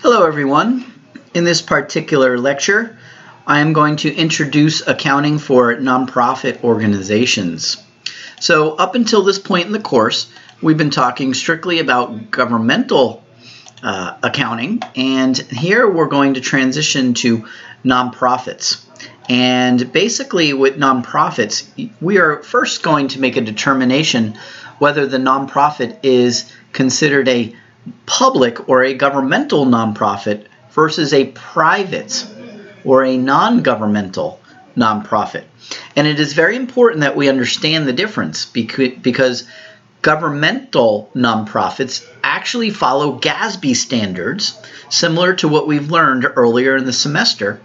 Hello everyone. In this particular lecture, I am going to introduce accounting for nonprofit organizations. So up until this point in the course, we've been talking strictly about governmental accounting, and here we're going to transition to nonprofits. And basically with nonprofits, we are first going to make a determination whether the nonprofit is considered a public or a governmental nonprofit versus a private or a non-governmental nonprofit. And it is very important that we understand the difference because governmental nonprofits actually follow GASB standards, similar to what we've learned earlier in the semester,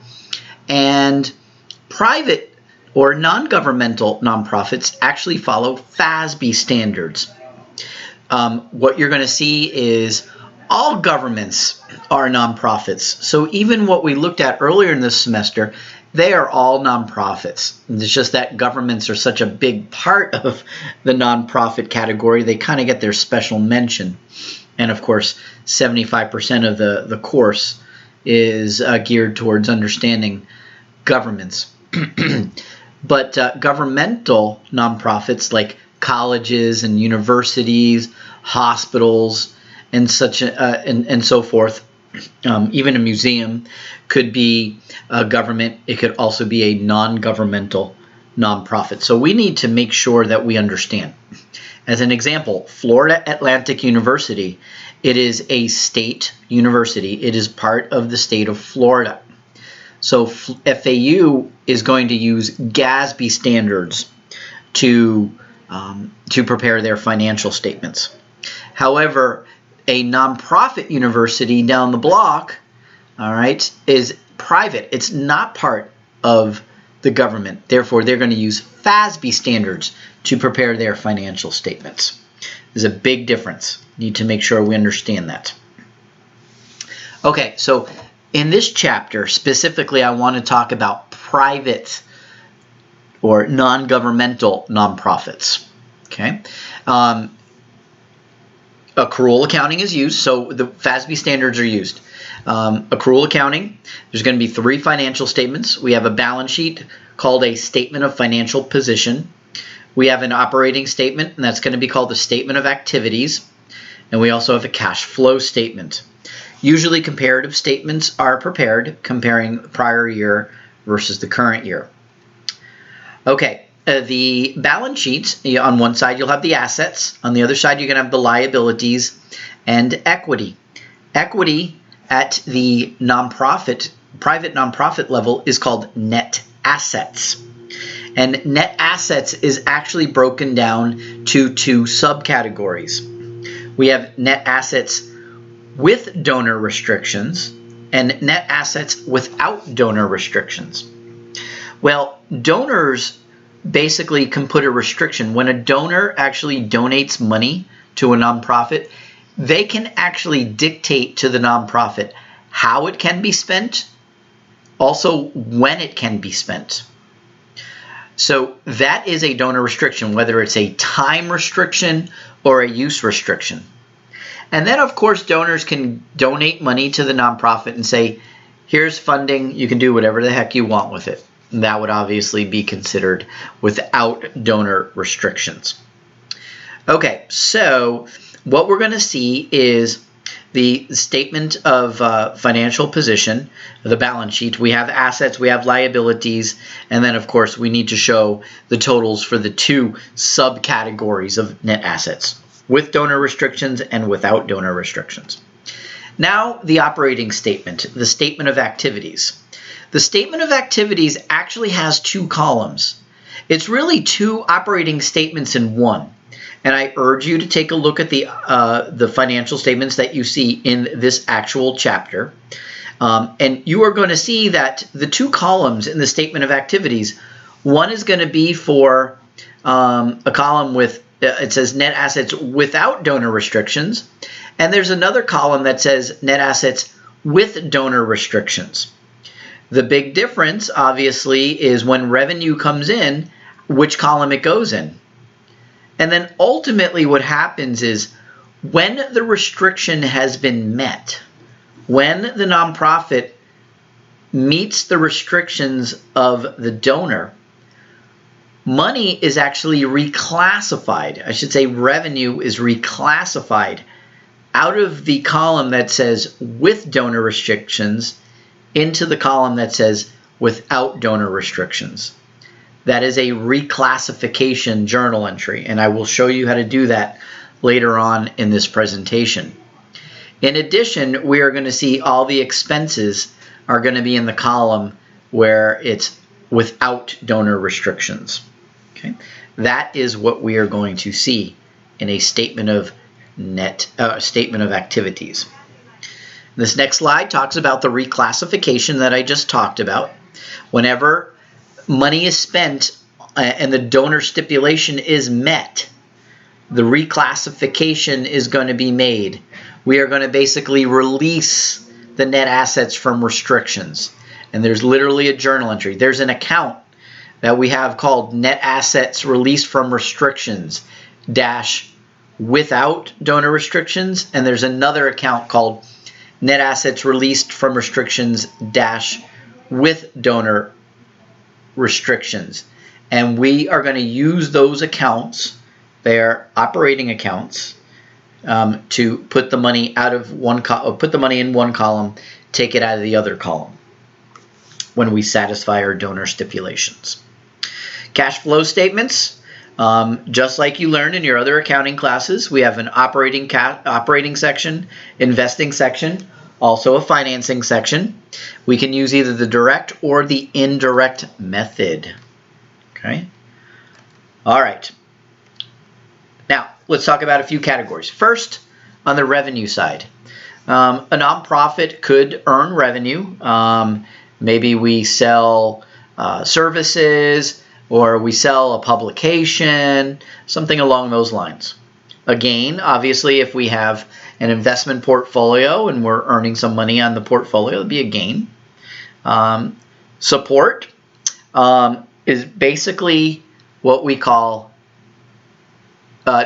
and private or non-governmental nonprofits actually follow FASB standards. What you're going to see is all governments are nonprofits. So even what we looked at earlier in this semester, they are all nonprofits. It's just that governments are such a big part of the nonprofit category, they kind of get their special mention. And of course, 75% of the course is geared towards understanding governments. But governmental nonprofits like colleges and universities, hospitals, and such and so forth. Even a museum could be a government. It could also be a non-governmental nonprofit. So we need to make sure that we understand. As an example, Florida Atlantic University, it is a state university. It is part of the state of Florida. So FAU is going to use GASB standards to prepare their financial statements. However, a nonprofit university down the block, all right, is private. It's not part of the government. Therefore, they're going to use FASB standards to prepare their financial statements. There's a big difference. Need to make sure we understand that. Okay, so in this chapter, specifically, I want to talk about private or non-governmental nonprofits. Okay, accrual accounting is used, so the FASB standards are used. Accrual accounting, there's going to be 3 financial statements. We have a balance sheet called a statement of financial position. We have an operating statement, and that's going to be called the statement of activities. And we also have a cash flow statement. Usually comparative statements are prepared comparing the prior year versus the current year. Okay, the balance sheet, on one side you'll have the assets, on the other side you're going to have the liabilities and equity. Equity at the private nonprofit level is called net assets. And net assets is actually broken down to 2 subcategories. We have net assets with donor restrictions and net assets without donor restrictions. Well, donors basically can put a restriction. When a donor actually donates money to a nonprofit, they can actually dictate to the nonprofit how it can be spent, also when it can be spent. So that is a donor restriction, whether it's a time restriction or a use restriction. And then, of course, donors can donate money to the nonprofit and say, here's funding, you can do whatever the heck you want with it. And that would obviously be considered without donor restrictions. Okay, so what we're going to see is the statement of financial position, the balance sheet. We have assets, we have liabilities, and then, of course, we need to show the totals for the 2 subcategories of net assets, with donor restrictions and without donor restrictions. Now, the operating statement, the statement of activities. The statement of activities actually has 2 columns. It's really 2 operating statements in one. And I urge you to take a look at the financial statements that you see in this actual chapter. And you are going to see that the 2 columns in the statement of activities, one is going to be for a column with, it says net assets without donor restrictions. And there's another column that says net assets with donor restrictions. The big difference, obviously, is when revenue comes in, which column it goes in. And then ultimately what happens is when the restriction has been met, When the nonprofit meets the restrictions of the donor, money is actually reclassified. I should say revenue is reclassified out of the column that says with donor restrictions into the column that says without donor restrictions. That is a reclassification journal entry, and I will show you how to do that later on in this presentation. In addition, we are going to see all the expenses are going to be in the column where it's without donor restrictions. Okay, that is what we are going to see in a statement of activities. This next slide talks about the reclassification that I just talked about. Whenever money is spent and the donor stipulation is met, the reclassification is going to be made. We are going to basically release the net assets from restrictions. And there's literally a journal entry. There's an account that we have called net assets released from restrictions dash without donor restrictions. And there's another account called net assets released from restrictions dash with donor restrictions. And we are going to use those accounts, they're operating accounts, to put the money out of put the money in one column, take it out of the other column when we satisfy our donor stipulations. Cash flow statements, just like you learned in your other accounting classes, we have an operating section, investing section, also a financing section. We can use either the direct or the indirect method. Okay. All right. Now, let's talk about a few categories. First, on the revenue side, a nonprofit could earn revenue. Maybe we sell services, or we sell a publication, something along those lines. Again, obviously, if we have an investment portfolio and we're earning some money on the portfolio, it'll be a gain. Support is basically what we call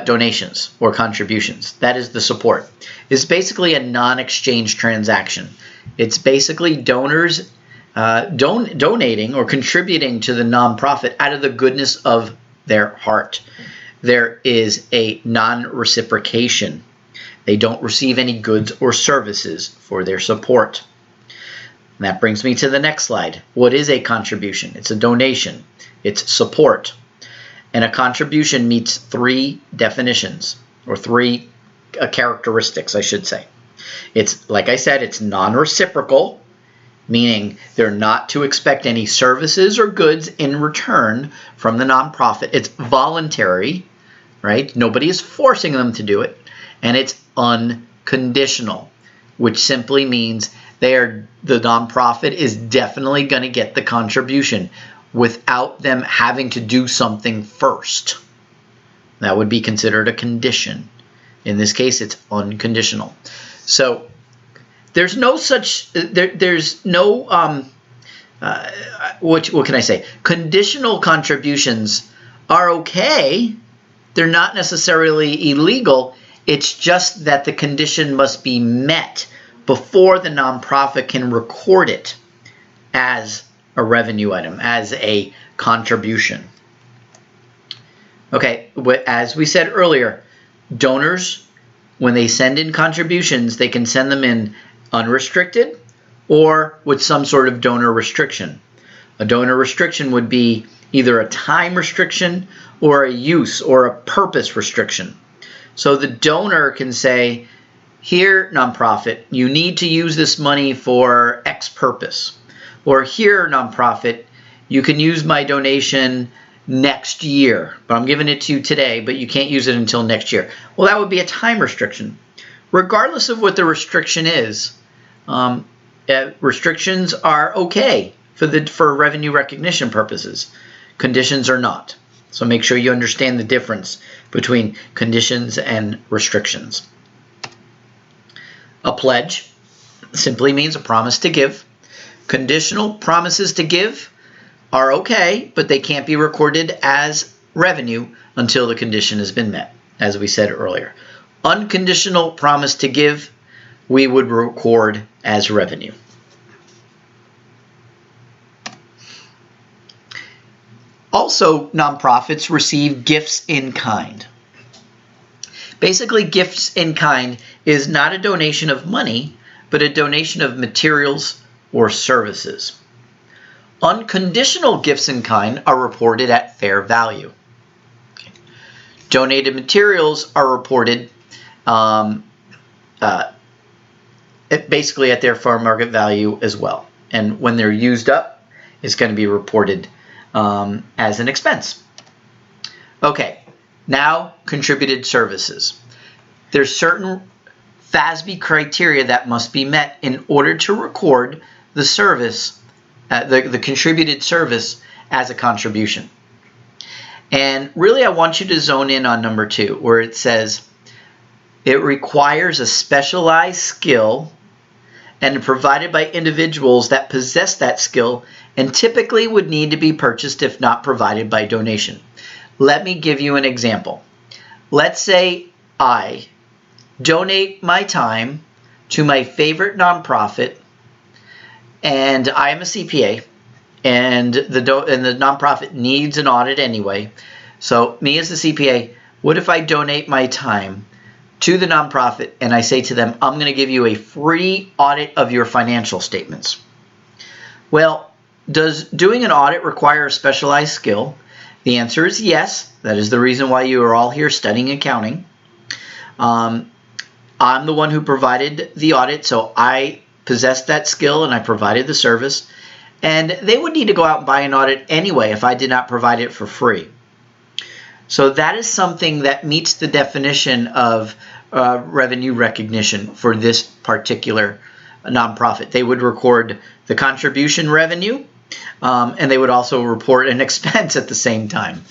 donations or contributions. That is the support. It's basically a non-exchange transaction. It's basically donors donating or contributing to the nonprofit out of the goodness of their heart. There is a non-reciprocation. They don't receive any goods or services for their support. And that brings me to the next slide. What is a contribution? It's a donation. It's support. And a contribution meets three definitions, or three characteristics, I should say. It's, like I said, it's non-reciprocal, meaning they're not to expect any services or goods in return from the nonprofit. It's voluntary, right? Nobody is forcing them to do it. And it's unconditional, which simply means the nonprofit is definitely going to get the contribution without them having to do something first. That would be considered a condition. In this case, it's unconditional. So there's no such, there's no, what can I say? Conditional contributions are okay. They're not necessarily illegal. It's just that the condition must be met before the nonprofit can record it as a revenue item, as a contribution. Okay, as we said earlier, donors, when they send in contributions, they can send them in unrestricted or with some sort of donor restriction. A donor restriction would be either a time restriction or a use or a purpose restriction. So the donor can say, here, nonprofit, you need to use this money for X purpose. Or here, nonprofit, you can use my donation next year, but I'm giving it to you today, but you can't use it until next year. Well, that would be a time restriction. Regardless of what the restriction is, restrictions are okay for revenue recognition purposes. Conditions are not. So make sure you understand the difference between conditions and restrictions. A pledge simply means a promise to give. Conditional promises to give are okay, but they can't be recorded as revenue until the condition has been met, as we said earlier. Unconditional promise to give we would record as revenue. Also, nonprofits receive gifts in kind. Basically, gifts in kind is not a donation of money, but a donation of materials or services. Unconditional gifts in kind are reported at fair value. Okay. Donated materials are reported basically at their fair market value as well. And when they're used up, it's going to be reported as an expense. Okay, now contributed services. There's certain FASB criteria that must be met in order to record the service, the contributed service as a contribution. And really I want you to zone in on number 2, where it says it requires a specialized skill and provided by individuals that possess that skill and typically would need to be purchased if not provided by donation. Let me give you an example. Let's say I donate my time to my favorite nonprofit, and I am a CPA, and the nonprofit needs an audit anyway. So me as the CPA, what if I donate my time to the nonprofit and I say to them, I'm going to give you a free audit of your financial statements? Well, does doing an audit require a specialized skill? The answer is yes. That is the reason why you are all here studying accounting. I'm the one who provided the audit, so I possessed that skill and I provided the service. And they would need to go out and buy an audit anyway if I did not provide it for free. So that is something that meets the definition of revenue recognition for this particular nonprofit. They would record the contribution revenue, and they would also report an expense at the same time.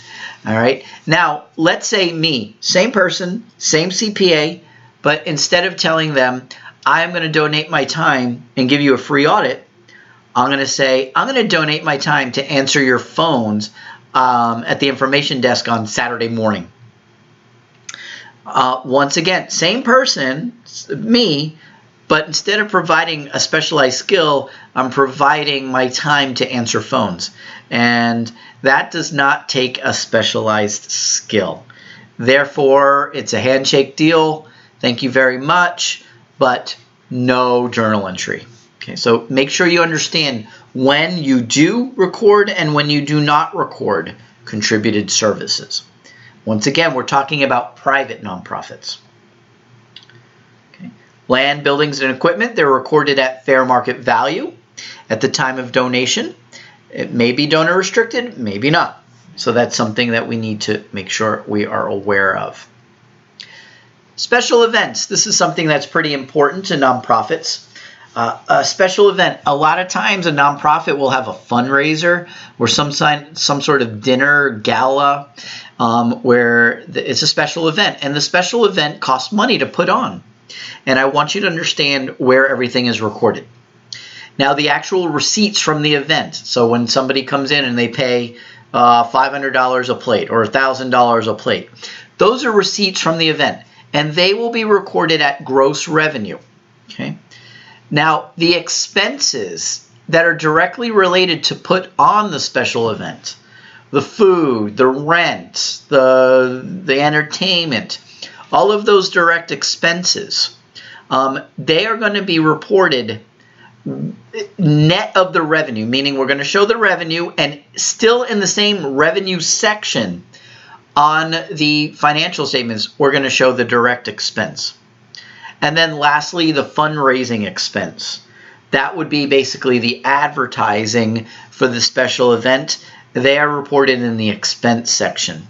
All right. Now, let's say me, same person, same CPA, but instead of telling them, I'm going to donate my time and give you a free audit, I'm going to say, I'm going to donate my time to answer your phones at the information desk on Saturday morning. Once again, same person, me, but instead of providing a specialized skill, I'm providing my time to answer phones. And that does not take a specialized skill. Therefore, it's a handshake deal. Thank you very much, but no journal entry. Okay, so make sure you understand when you do record and when you do not record contributed services. Once again, we're talking about private nonprofits. Land, buildings, and equipment, they're recorded at fair market value at the time of donation. It may be donor restricted, maybe not. So that's something that we need to make sure we are aware of. Special events. This is something that's pretty important to nonprofits. A special event. A lot of times a nonprofit will have a fundraiser or some sort of dinner, gala, where it's a special event. And the special event costs money to put on. And I want you to understand where everything is recorded. Now, the actual receipts from the event. So when somebody comes in and they pay $500 a plate or $1,000 a plate, those are receipts from the event. And they will be recorded at gross revenue. Okay. Now, the expenses that are directly related to put on the special event, the food, the rent, the entertainment, all of those direct expenses, they are going to be reported net of the revenue, meaning we're going to show the revenue and still in the same revenue section on the financial statements, we're going to show the direct expense. And then lastly, the fundraising expense. That would be basically the advertising for the special event. They are reported in the expense section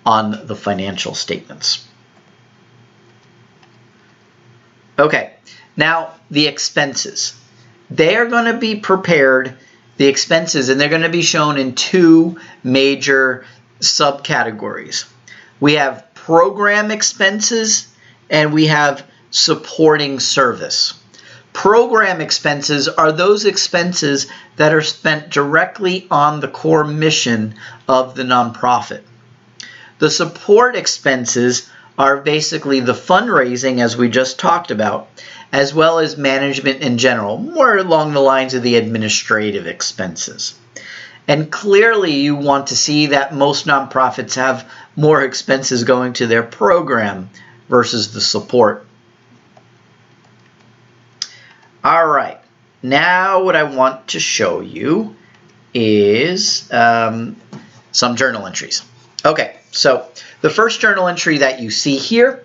on the financial statements. Okay, now the expenses. They are going to be prepared, the expenses, and they're going to be shown in two major subcategories. We have program expenses and we have supporting service. Program expenses are those expenses that are spent directly on the core mission of the nonprofit. The support expenses are basically the fundraising, as we just talked about, as well as management in general, more along the lines of the administrative expenses. And clearly you want to see that most nonprofits have more expenses going to their program versus the support. All right, now what I want to show you is some journal entries. Okay, so the first journal entry that you see here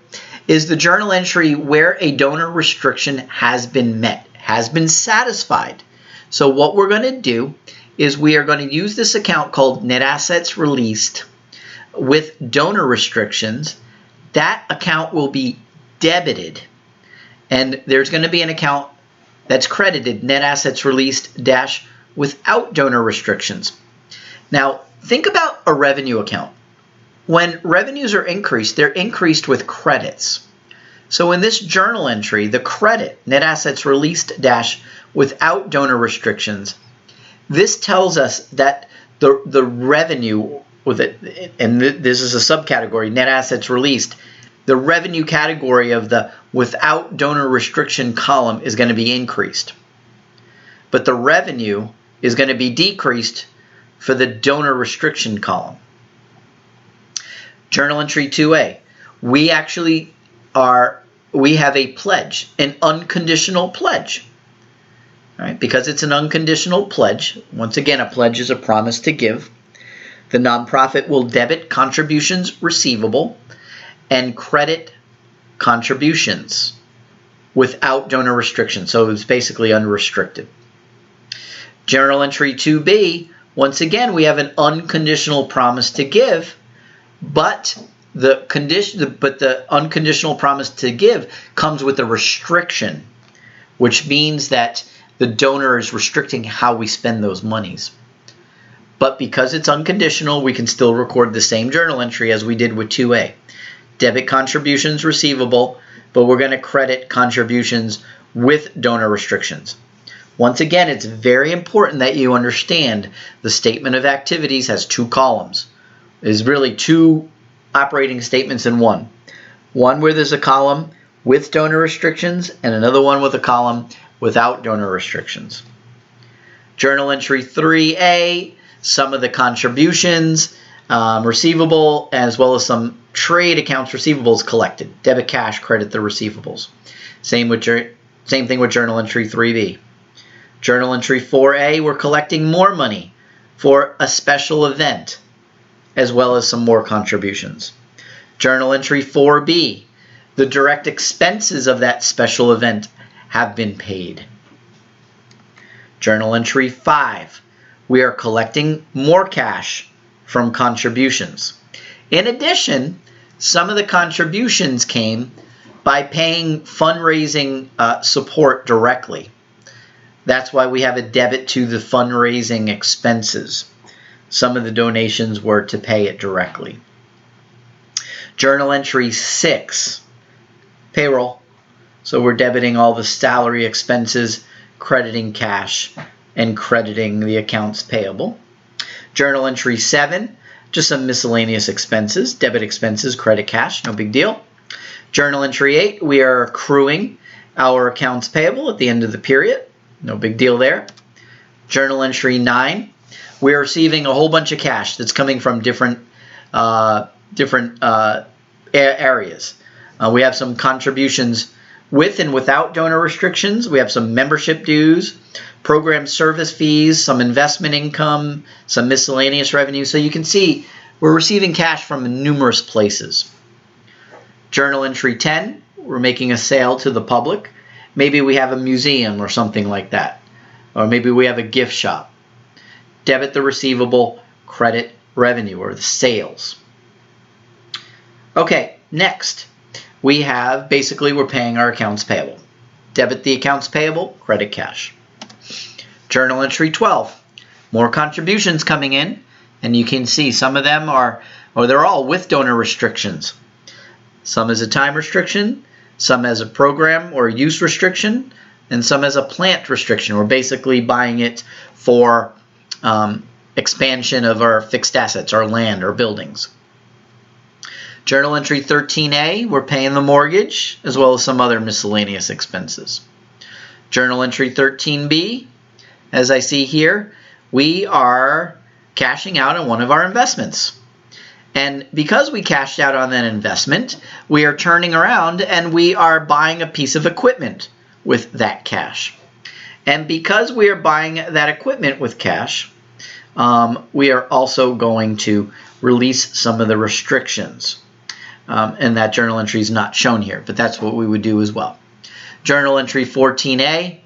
is the journal entry where a donor restriction has been met, has been satisfied. So what we're going to do is we are going to use this account called Net Assets Released with donor restrictions. That account will be debited, and there's going to be an account that's credited, Net Assets Released dash without donor restrictions. Now, think about a revenue account. When revenues are increased, they're increased with credits. So in this journal entry, the credit, Net Assets Released dash without donor restrictions, this tells us that the revenue with it, and this is a subcategory, Net Assets Released, the revenue category of the without donor restriction column is going to be increased. But the revenue is going to be decreased for the donor restriction column. Journal entry 2A. We have a pledge, an unconditional pledge. All right, because it's an unconditional pledge. Once again, a pledge is a promise to give. The nonprofit will debit contributions receivable and credit contributions without donor restriction. So it's basically unrestricted. Journal entry 2B, once again, we have an unconditional promise to give, but the unconditional promise to give comes with a restriction, which means that the donor is restricting how we spend those monies. But because it's unconditional, we can still record the same journal entry as we did with 2A. Debit contributions receivable, but we're going to credit contributions with donor restrictions. Once again, it's very important that you understand the statement of activities has two columns. There's really two operating statements in one. One where there's a column with donor restrictions and another one with a column without donor restrictions. Journal entry 3A, some of the contributions receivable, as well as some trade accounts receivables collected. Debit cash, credit the receivables. Same thing with journal entry 3B. Journal entry 4A, we're collecting more money for a special event, as well as some more contributions. Journal entry 4B, the direct expenses of that special event have been paid. Journal entry 5, we are collecting more cash from contributions. In addition, some of the contributions came by paying fundraising support directly. That's why we have a debit to the fundraising expenses. Some of the donations were to pay it directly. Journal entry 6, payroll. So we're debiting all the salary expenses, crediting cash, and crediting the accounts payable. Journal entry 7, just some miscellaneous expenses, debit expenses, credit cash, no big deal. Journal entry 8, we are accruing our accounts payable at the end of the period, no big deal there. Journal entry 9, we are receiving a whole bunch of cash that's coming from different areas. We have some contributions with and without donor restrictions. We have some membership dues, program service fees, some investment income, some miscellaneous revenue. So you can see we're receiving cash from numerous places. Journal entry 10, we're making a sale to the public. Maybe we have a museum or something like that. Or maybe we have a gift shop. Debit the receivable, credit revenue, or the sales. Okay, next. We have, basically, we're paying our accounts payable. Debit the accounts payable, credit cash. Journal entry 12. More contributions coming in, and you can see some of them are, or they're all with donor restrictions. Some as a time restriction, some as a program or use restriction, and some as a plant restriction. We're basically buying it for expansion of our fixed assets, our land, our buildings. Journal entry 13A, we're paying the mortgage as well as some other miscellaneous expenses. Journal entry 13B, as I see here, we are cashing out on one of our investments. And because we cashed out on that investment, we are turning around and we are buying a piece of equipment with that cash. And because we are buying that equipment with cash, we are also going to release some of the restrictions. And that journal entry is not shown here, but that's what we would do as well. Journal entry 14A,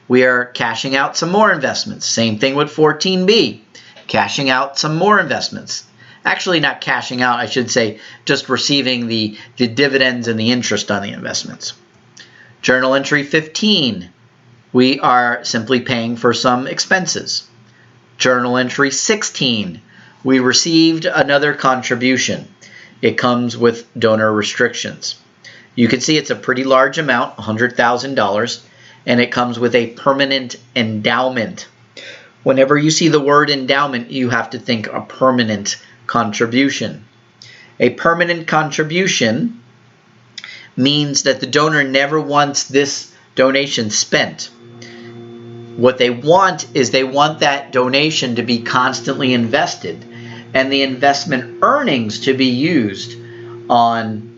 we are cashing out some more investments. Same thing with 14B, cashing out some more investments. Actually not cashing out, I should say, just receiving the dividends and the interest on the investments. Journal entry 15, we are simply paying for some expenses. Journal entry 16, we received another contribution. It comes with donor restrictions. You can see it's a pretty large amount, $100,000, and it comes with a permanent endowment. Whenever you see the word endowment, you have to think a permanent contribution. A permanent contribution means that the donor never wants this donation spent. What they want is they want that donation to be constantly invested and the investment earnings to be used on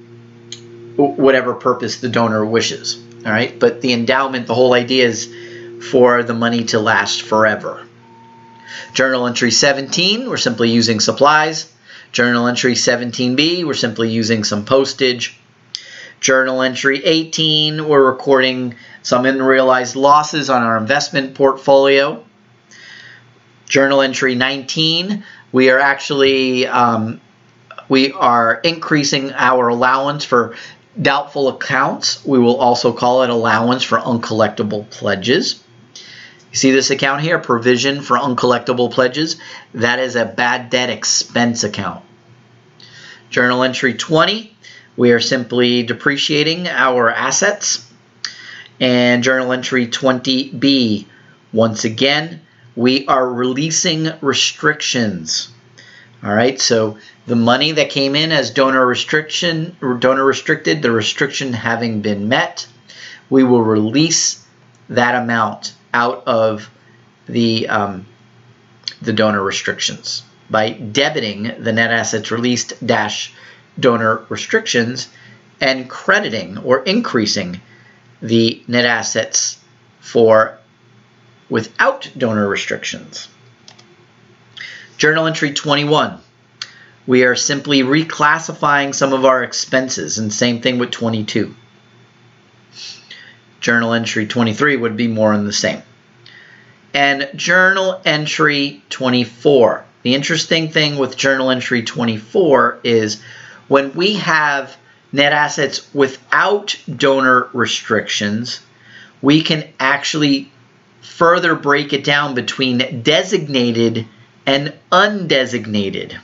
whatever purpose the donor wishes. All right, but the endowment, the whole idea is for the money to last forever. Journal entry 17, we're simply using supplies. Journal entry 17B, we're simply using some postage. Journal entry 18, we're recording some unrealized losses on our investment portfolio. Journal entry 19, we are actually increasing our allowance for doubtful accounts. We will also call it allowance for uncollectible pledges. You see this account here, provision for uncollectible pledges. That is a bad debt expense account. Journal entry 20, we are simply depreciating our assets. And journal entry 20B, once again, we are releasing restrictions. All right, so the money that came in as donor restricted, the restriction having been met, we will release that amount out of the donor restrictions by debiting the net assets released dash donor restrictions and crediting or increasing the net assets for without donor restrictions. Journal entry 21. We are simply reclassifying some of our expenses, and same thing with 22. Journal entry 23 would be more in the same. And journal entry 24. The interesting thing with journal entry 24 is when we have net assets without donor restrictions, we can actually further break it down between designated and undesignated.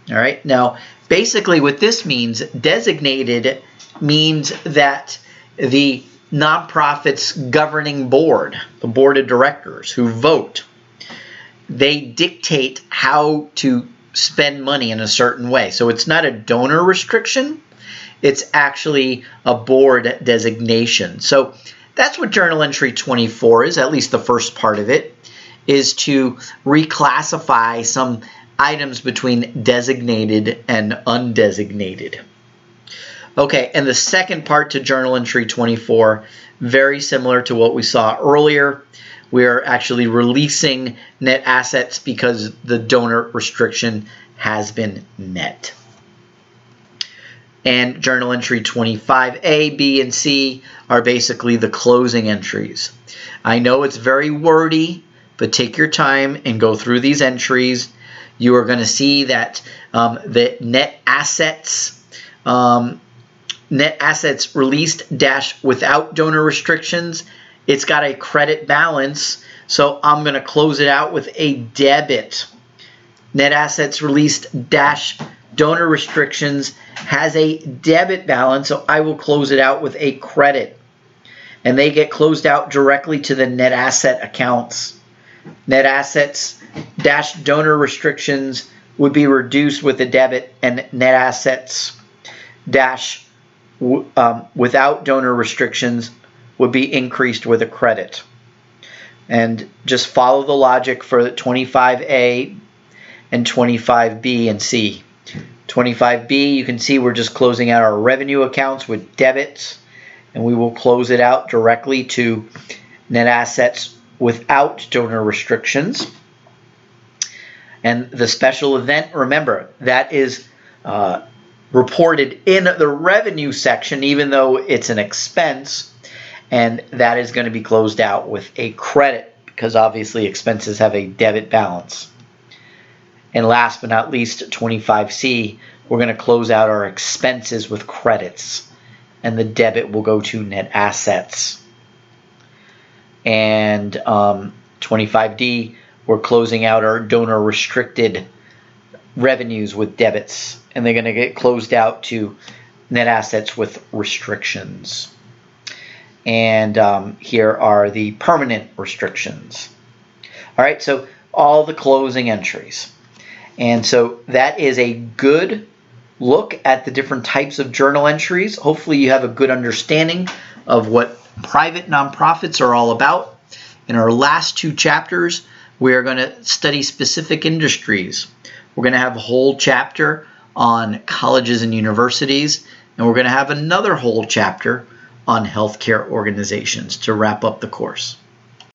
All right. Now, basically what this means, designated means that the nonprofit's governing board, the board of directors who vote, they dictate how to spend money in a certain way. So it's not a donor restriction. It's actually a board designation. So that's what journal entry 24 is, at least the first part of it, is to reclassify some items between designated and undesignated. Okay, and the second part to journal entry 24, very similar to what we saw earlier. We are actually releasing net assets because the donor restriction has been met. And journal entry 25A, B, and C are basically the closing entries. I know it's very wordy, but take your time and go through these entries. You are going to see that the net assets released dash without donor restrictions, it's got a credit balance, so I'm going to close it out with a debit. Net assets released dash donor restrictions has a debit balance, so I will close it out with a credit. And they get closed out directly to the net asset accounts. Net assets dash donor restrictions would be reduced with a debit, and net assets dash without donor restrictions would be increased with a credit. And just follow the logic for 25A and 25B and C. 25B, you can see we're just closing out our revenue accounts with debits, and we will close it out directly to net assets without donor restrictions. And the special event, remember, that is reported in the revenue section, even though it's an expense, and that is going to be closed out with a credit because obviously expenses have a debit balance. And last but not least, 25C, we're going to close out our expenses with credits, and the debit will go to net assets. And 25D, we're closing out our donor restricted revenues with debits, and they're going to get closed out to net assets with restrictions. And here are the permanent restrictions. All right, so all the closing entries. And so that is a good look at the different types of journal entries. Hopefully you have a good understanding of what private nonprofits are all about. In our last two chapters, we are going to study specific industries. We're going to have a whole chapter on colleges and universities, and we're going to have another whole chapter on healthcare organizations to wrap up the course.